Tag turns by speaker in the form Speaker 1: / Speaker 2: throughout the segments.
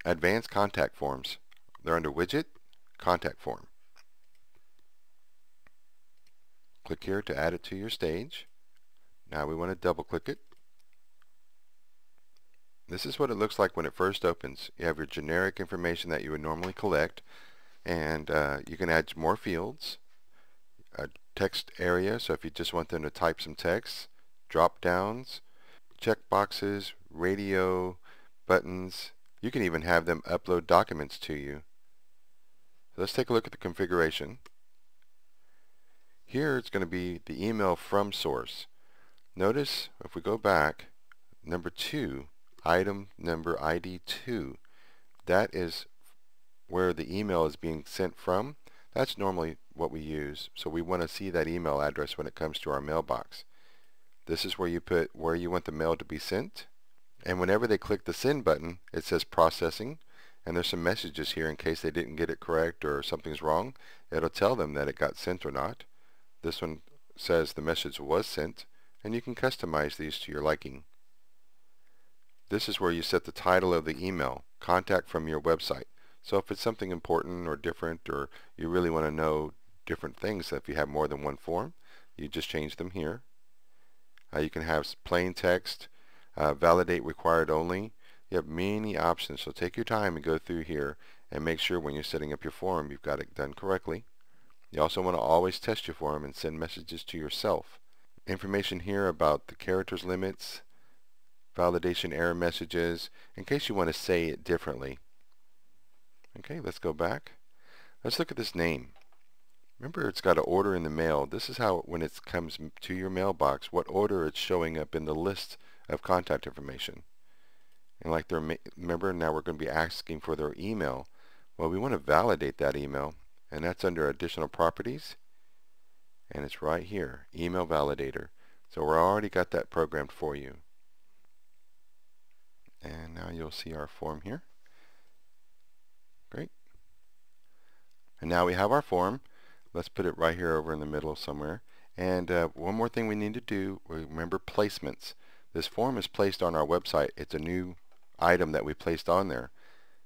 Speaker 1: Advanced contact forms. They're under Widget, Contact Form. Click here to add it to your stage. Now we want to double click it. This is what it looks like when it first opens. You have your generic information that you would normally collect, and you can add more fields, a text area, so if you just want them to type some text, drop downs, check boxes, radio, buttons. You can even have them upload documents to you. So let's take a look at the configuration. Here it's going to be the email from source. Notice if we go back, number 2, item number ID 2, that is where the email is being sent from. That's normally what we use, so we want to see that email address when it comes to our mailbox. This is where you put where you want the mail to be sent, and whenever they click the send button, it says processing, and there's some messages here in case they didn't get it correct or something's wrong. It'll tell them that it got sent or not. This one says the message was sent, and you can customize these to your liking. This is where you set the title of the email, contact from your website. So if it's something important or different, or you really want to know different things, if you have more than one form, you just change them here. You can have plain text, validate required only. You have many options, so take your time and go through here and make sure when you're setting up your form you've got it done correctly. You also want to always test your form and send messages to yourself. Information here about the characters limits, validation error messages, in case you want to say it differently. Okay, let's go back. Let's look at this name. Remember, it's got an order in the mail. This is how, when it comes to your mailbox, what order it's showing up in the list of contact information. And like remember, now we're going to be asking for their email. Well, we want to validate that email, and that's under additional properties, and it's right here, email validator. So we're already got that programmed for you. And now you'll see our form here. Great. And now we have our form. Let's put it right here over in the middle somewhere. And one more thing we need to do, remember placements. This form is placed on our website. It's a new item that we placed on there.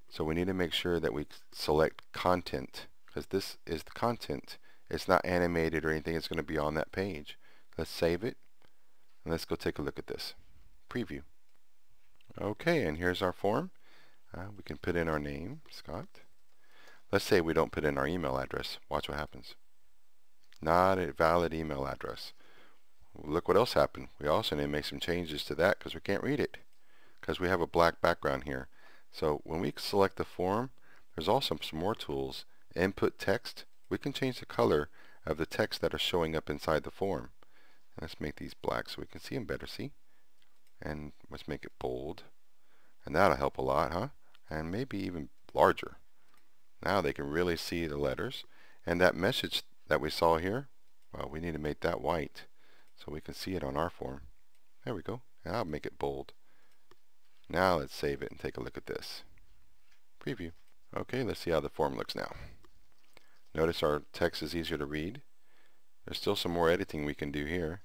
Speaker 1: So we need to make sure that we select content, because this is the content. It's not animated or anything. It's going to be on that page. Let's save it, and let's go take a look at this. Preview. Okay, and here's our form. We can put in our name, Scott. Let's say we don't put in our email address. Watch what happens. Not a valid email address. Look what else happened. We also need to make some changes to that because we can't read it, because we have a black background here. So when we select the form, there's also some more tools. Input text. We can change the color of the text that are showing up inside the form. Let's make these black so we can see them better. See? And let's make it bold. And that'll help a lot, huh? And maybe even larger. Now they can really see the letters. And that message that we saw here, well, we need to make that white so we can see it on our form. There we go. And I'll make it bold. Now let's save it and take a look at this. Preview. Okay, let's see how the form looks now. Notice our text is easier to read. There's still some more editing we can do here.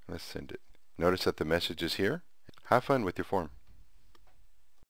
Speaker 1: Let's send it. Notice that the message is here. Have fun with your form.